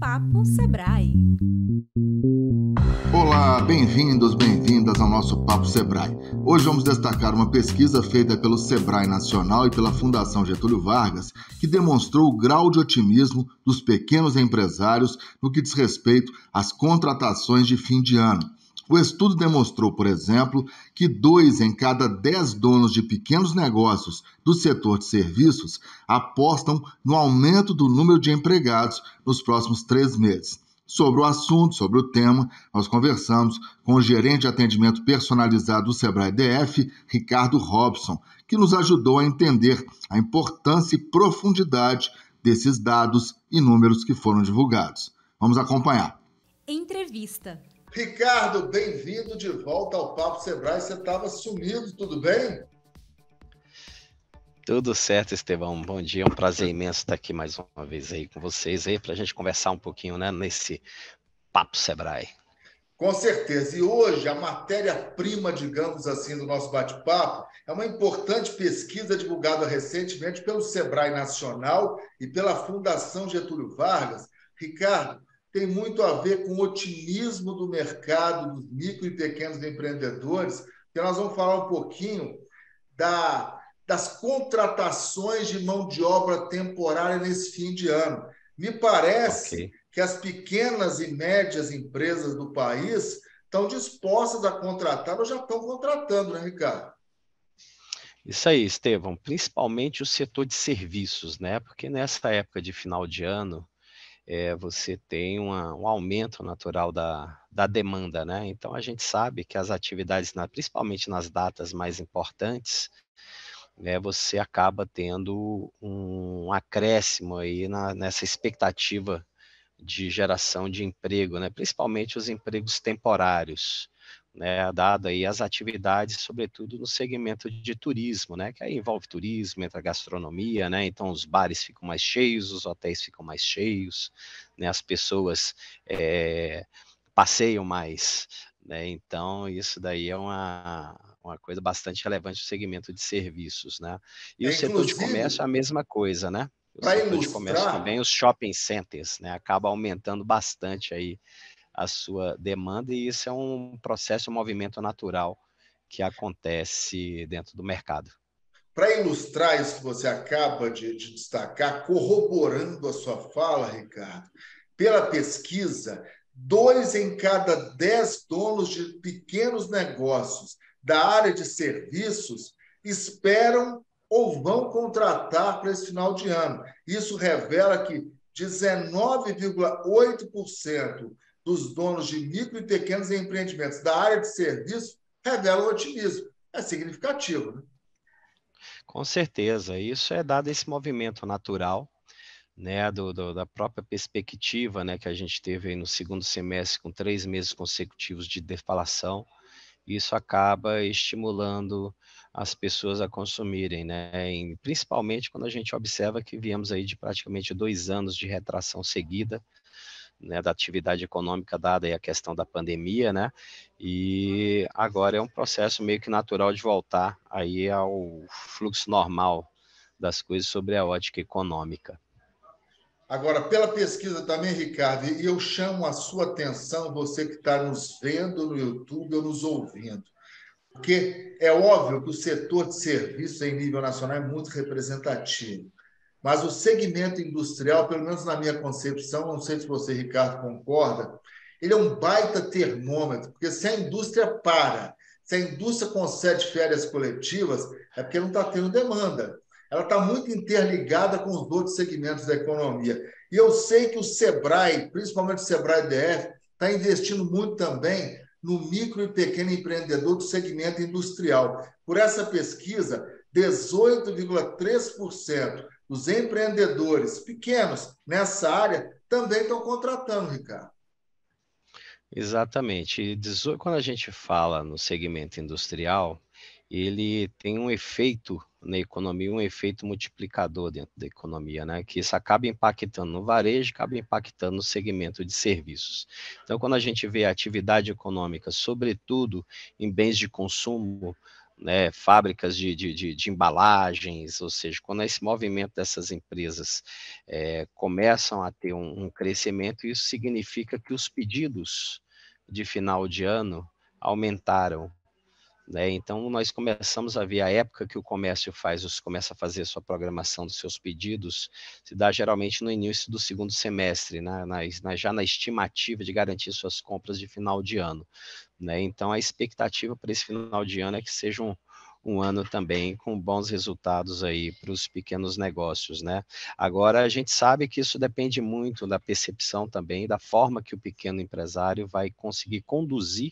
Papo Sebrae. Olá, bem-vindos, bem-vindas ao nosso Papo Sebrae. Hoje vamos destacar uma pesquisa feita pelo Sebrae Nacional e pela Fundação Getúlio Vargas, que demonstrou o grau de otimismo dos pequenos empresários no que diz respeito às contratações de fim de ano. O estudo demonstrou, por exemplo, que 2 em cada 10 donos de pequenos negócios do setor de serviços apostam no aumento do número de empregados nos próximos 3 meses. Sobre o assunto, sobre o tema, nós conversamos com o gerente de atendimento personalizado do Sebrae DF, Ricardo Robson, que nos ajudou a entender a importância e profundidade desses dados e números que foram divulgados. Vamos acompanhar. Entrevista. Ricardo, bem-vindo de volta ao Papo Sebrae. Você estava sumido, tudo bem? Tudo certo, Estevão. Bom dia, é um prazer imenso estar aqui mais uma vez aí com vocês aí para a gente conversar um pouquinho, né, nesse Papo Sebrae. Com certeza. E hoje a matéria-prima, digamos assim, do nosso bate-papo é uma importante pesquisa divulgada recentemente pelo Sebrae Nacional e pela Fundação Getúlio Vargas. Ricardo, tem muito a ver com o otimismo do mercado dos micro e pequenos empreendedores, que nós vamos falar um pouquinho das contratações de mão de obra temporária nesse fim de ano. Me parece que as pequenas e médias empresas do país estão dispostas a contratar ou já estão contratando, né, Ricardo? Isso aí, Estevão, principalmente o setor de serviços, né? Porque nessa época de final de ano, você tem um aumento natural da demanda, né? Então, a gente sabe que as atividades, principalmente nas datas mais importantes, você acaba tendo um acréscimo aí nessa expectativa de geração de emprego, né? Principalmente os empregos temporários, né? Dado aí as atividades, sobretudo no segmento de turismo, né? Que aí envolve turismo, entra gastronomia, né? Então os bares ficam mais cheios, os hotéis ficam mais cheios, né? As pessoas passeiam mais, né? Então isso daí é uma coisa bastante relevante no segmento de serviços, né? E o setor de comércio é a mesma coisa, né? O setor de comércio também, os shopping centers, né, acaba aumentando bastante aí a sua demanda e isso é um processo, um movimento natural que acontece dentro do mercado. Para ilustrar isso que você acaba de destacar, corroborando a sua fala, Ricardo, pela pesquisa, 2 em cada 10 donos de pequenos negócios da área de serviços esperam ou vão contratar para esse final de ano. Isso revela que 19,8% dos donos de micro e pequenos empreendimentos da área de serviços revelam otimismo. É significativo, né? Com certeza, isso é dado esse movimento natural, né, da própria perspectiva, né, que a gente teve aí no segundo semestre com 3 meses consecutivos de deflação. Isso acaba estimulando as pessoas a consumirem, né? E principalmente quando a gente observa que viemos aí de praticamente 2 anos de retração seguida, né, da atividade econômica dada aí a questão da pandemia, né? E agora é um processo meio que natural de voltar aí ao fluxo normal das coisas sobre a ótica econômica. Agora, pela pesquisa também, Ricardo, e eu chamo a sua atenção, você que está nos vendo no YouTube ou nos ouvindo, porque é óbvio que o setor de serviços em nível nacional é muito representativo, mas o segmento industrial, pelo menos na minha concepção, não sei se você, Ricardo, concorda, ele é um baita termômetro, porque se a indústria para, se a indústria concede férias coletivas, é porque não está tendo demanda. Ela está muito interligada com os outros segmentos da economia. E eu sei que o Sebrae, principalmente o Sebrae DF, está investindo muito também no micro e pequeno empreendedor do segmento industrial. Por essa pesquisa, 18,3% dos empreendedores pequenos nessa área também estão contratando, Ricardo. Exatamente. E quando a gente fala no segmento industrial, ele tem um efeito na economia, um efeito multiplicador dentro da economia, né? Que isso acaba impactando no varejo, acaba impactando no segmento de serviços. Então, quando a gente vê a atividade econômica, sobretudo em bens de consumo, né, fábricas de embalagens, ou seja, quando esse movimento dessas empresas começam a ter um crescimento, isso significa que os pedidos de final de ano aumentaram, né? Então, nós começamos a ver a época que o comércio começa a fazer a sua programação dos seus pedidos, se dá geralmente no início do segundo semestre, né? Já na estimativa de garantir suas compras de final de ano, né? Então, a expectativa para esse final de ano é que seja um ano também com bons resultados aí para os pequenos negócios, né? Agora, a gente sabe que isso depende muito da percepção também, da forma que o pequeno empresário vai conseguir conduzir,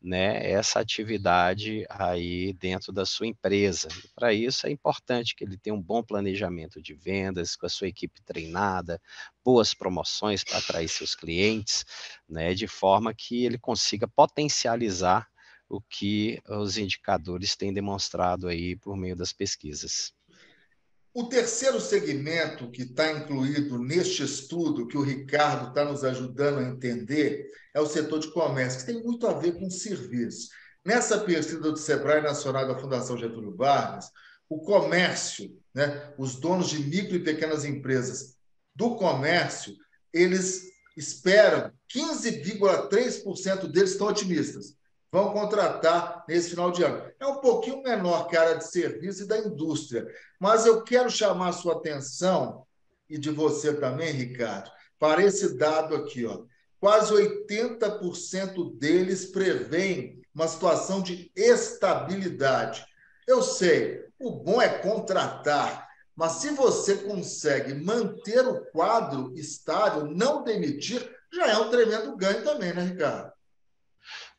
né, essa atividade aí dentro da sua empresa. Para isso é importante que ele tenha um bom planejamento de vendas, com a sua equipe treinada, boas promoções para atrair seus clientes, né, de forma que ele consiga potencializar o que os indicadores têm demonstrado aí por meio das pesquisas. O terceiro segmento que está incluído neste estudo, que o Ricardo está nos ajudando a entender, é o setor de comércio, que tem muito a ver com serviço. Nessa pesquisa do Sebrae Nacional da Fundação Getúlio Vargas, o comércio, né, os donos de micro e pequenas empresas do comércio, eles esperam, 15,3% deles estão otimistas, vão contratar nesse final de ano. É um pouquinho menor que a área de serviço e da indústria, mas eu quero chamar a sua atenção, e de você também, Ricardo, para esse dado aqui. Ó. Quase 80% deles prevêem uma situação de estabilidade. Eu sei, o bom é contratar, mas se você consegue manter o quadro estável, não demitir, já é um tremendo ganho também, né, Ricardo?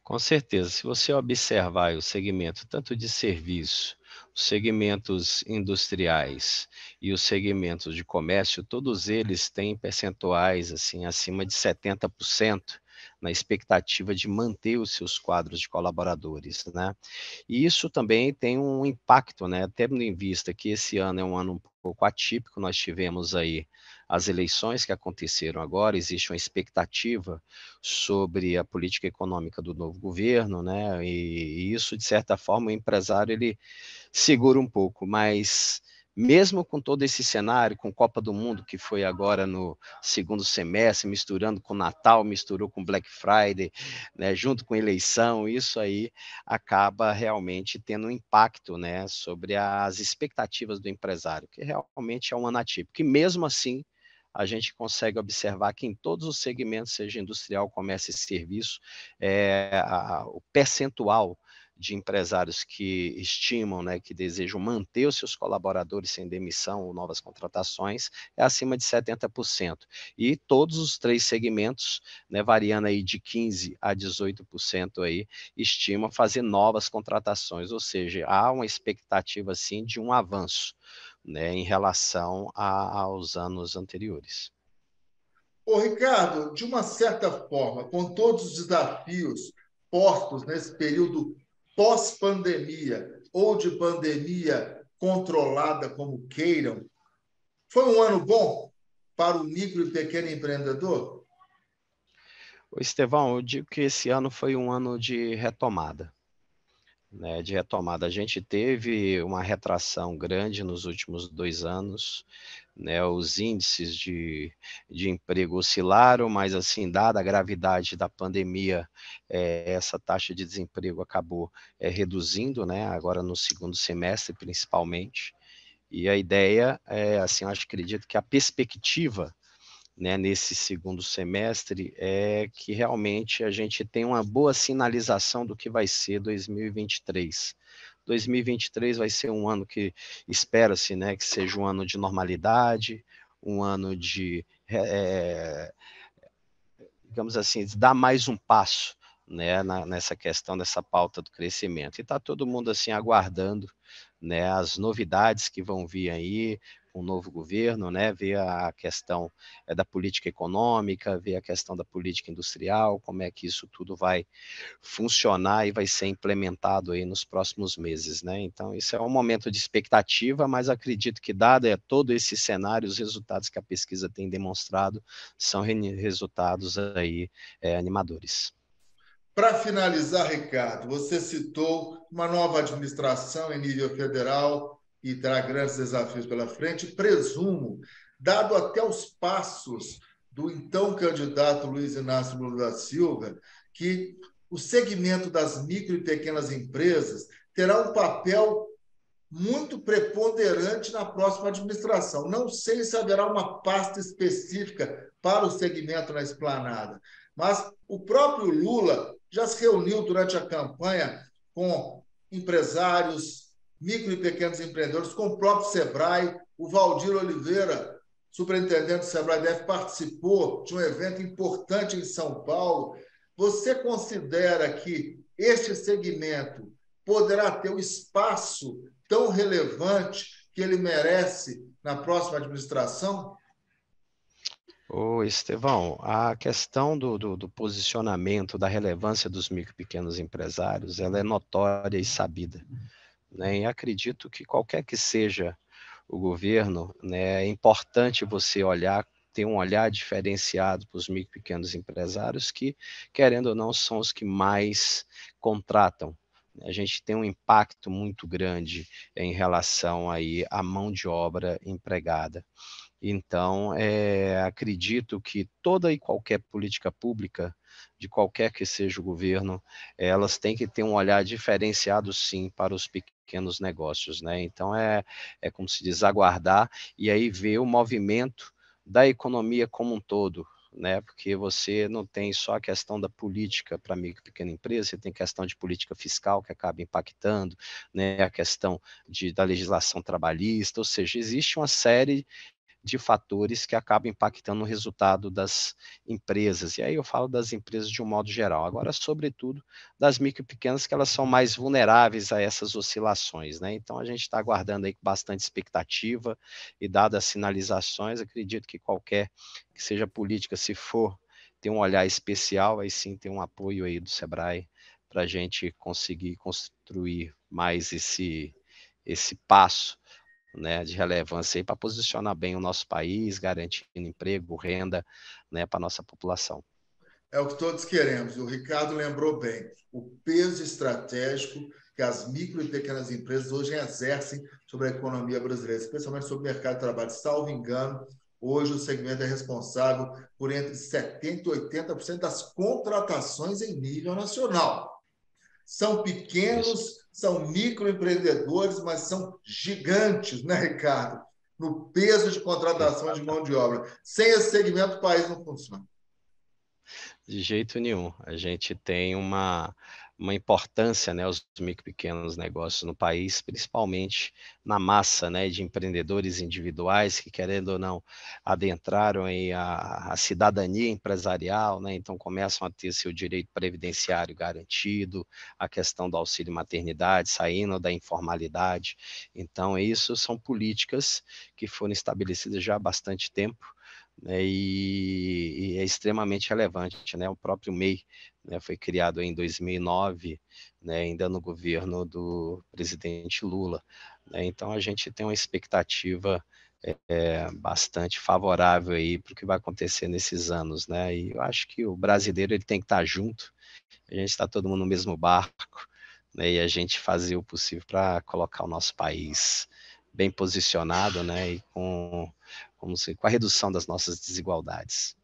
Com certeza, se você observar o segmento tanto de serviço, os segmentos industriais e os segmentos de comércio, todos eles têm percentuais assim acima de 70% na expectativa de manter os seus quadros de colaboradores, né? E isso também tem um impacto, né? Tendo em vista que esse ano é um ano um pouco atípico, nós tivemos aí as eleições que aconteceram agora, existe uma expectativa sobre a política econômica do novo governo, né? E isso, de certa forma, o empresário ele segura um pouco, mas mesmo com todo esse cenário, com Copa do Mundo, que foi agora no segundo semestre, misturando com Natal, misturou com Black Friday, né, junto com eleição, isso aí acaba realmente tendo um impacto, né, sobre as expectativas do empresário, que realmente é um ano atípico. E mesmo assim, a gente consegue observar que em todos os segmentos, seja industrial, comércio e serviço, o percentual de empresários que estimam, né, que desejam manter os seus colaboradores sem demissão ou novas contratações, é acima de 70%. E todos os três segmentos, né, variando aí de 15% a 18% aí, estimam fazer novas contratações, ou seja, há uma expectativa, assim, de um avanço, né, em relação aos anos anteriores. Ô, Ricardo, de uma certa forma, com todos os desafios postos nesse período pós-pandemia ou de pandemia controlada, como queiram, foi um ano bom para o micro e pequeno empreendedor? Ô, Estevão, eu digo que esse ano foi um ano de retomada, né, de retomada. A gente teve uma retração grande nos últimos 2 anos, né, os índices de emprego oscilaram, mas assim, dada a gravidade da pandemia, essa taxa de desemprego acabou reduzindo, né, agora no segundo semestre principalmente, e a ideia é, assim, eu acredito que a perspectiva, né, nesse segundo semestre é que realmente a gente tem uma boa sinalização do que vai ser 2023. 2023 vai ser um ano que espera-se, né, que seja um ano de normalidade, um ano de, digamos assim, dar mais um passo, né, nessa questão dessa pauta do crescimento. E está todo mundo assim aguardando, né, as novidades que vão vir aí, com o novo governo, né, ver a questão da política econômica, ver a questão da política industrial, como é que isso tudo vai funcionar e vai ser implementado aí nos próximos meses, né? Então, isso é um momento de expectativa, mas acredito que, dado todo esse cenário, os resultados que a pesquisa tem demonstrado são resultados aí animadores. Para finalizar, Ricardo, você citou uma nova administração em nível federal e terá grandes desafios pela frente. Presumo, dado até os passos do então candidato Luiz Inácio Lula da Silva, que o segmento das micro e pequenas empresas terá um papel muito preponderante na próxima administração. Não sei se haverá uma pasta específica para o segmento na esplanada, mas o próprio Lula já se reuniu durante a campanha com empresários, micro e pequenos empreendedores, com o próprio Sebrae. O Valdir Oliveira, superintendente do Sebrae-DF, participou de um evento importante em São Paulo. Você considera que este segmento poderá ter o espaço tão relevante que ele merece na próxima administração? Ô, Estevão, a questão do posicionamento, da relevância dos micro e pequenos empresários, ela é notória e sabida, né? E acredito que qualquer que seja o governo, né, é importante você ter um olhar diferenciado para os micro e pequenos empresários que, querendo ou não, são os que mais contratam. A gente tem um impacto muito grande em relação aí à mão de obra empregada. Então, acredito que toda e qualquer política pública, de qualquer que seja o governo, elas têm que ter um olhar diferenciado, sim, para os pequenos negócios, né? Então, é como se diz, aguardar e aí ver o movimento da economia como um todo, né? Porque você não tem só a questão da política para micro e pequena empresa, você tem questão de política fiscal que acaba impactando, né? A questão da legislação trabalhista, ou seja, existe uma série de fatores que acabam impactando o resultado das empresas. E aí eu falo das empresas de um modo geral. Agora, sobretudo, das micro e pequenas, que elas são mais vulneráveis a essas oscilações, né? Então, a gente está aguardando aí com bastante expectativa e, dadas as sinalizações, acredito que qualquer que seja política, se for ter um olhar especial, aí sim tem um apoio aí do Sebrae para a gente conseguir construir mais esse passo, né, de relevância para posicionar bem o nosso país, garantindo emprego, renda, né, para a nossa população. É o que todos queremos. O Ricardo lembrou bem o peso estratégico que as micro e pequenas empresas hoje exercem sobre a economia brasileira, especialmente sobre o mercado de trabalho. Salvo engano, hoje o segmento é responsável por entre 70% e 80% das contratações em nível nacional. São pequenos, são microempreendedores, mas são gigantes, né, Ricardo? No peso de contratação de mão de obra. Sem esse segmento, o país não funciona. De jeito nenhum. A gente tem uma importância, né, os micro e pequenos negócios no país, principalmente na massa, né, de empreendedores individuais que, querendo ou não, adentraram aí a cidadania empresarial, né, então começam a ter seu direito previdenciário garantido, a questão do auxílio maternidade, saindo da informalidade. Então, isso são políticas que foram estabelecidas já há bastante tempo, né, e é extremamente relevante, né? O próprio MEI, né, foi criado em 2009, né, ainda no governo do presidente Lula, né? Então a gente tem uma expectativa bastante favorável aí para o que vai acontecer nesses anos, né? E eu acho que o brasileiro ele tem que estar junto, a gente está todo mundo no mesmo barco, né? E a gente fazer o possível para colocar o nosso país bem posicionado, né? E com a redução das nossas desigualdades.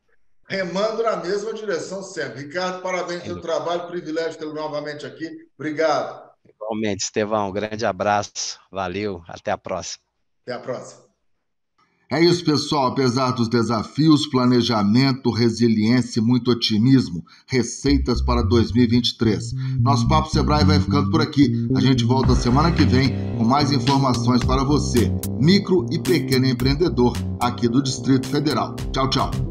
Remando na mesma direção sempre. Ricardo, parabéns pelo trabalho, privilégio tê-lo novamente aqui. Obrigado. Igualmente, Estevão, um grande abraço, valeu, até a próxima. Até a próxima. É isso, pessoal. Apesar dos desafios, planejamento, resiliência e muito otimismo, receitas para 2023. Nosso Papo Sebrae vai ficando por aqui. A gente volta semana que vem com mais informações para você, micro e pequeno empreendedor aqui do Distrito Federal. Tchau, tchau.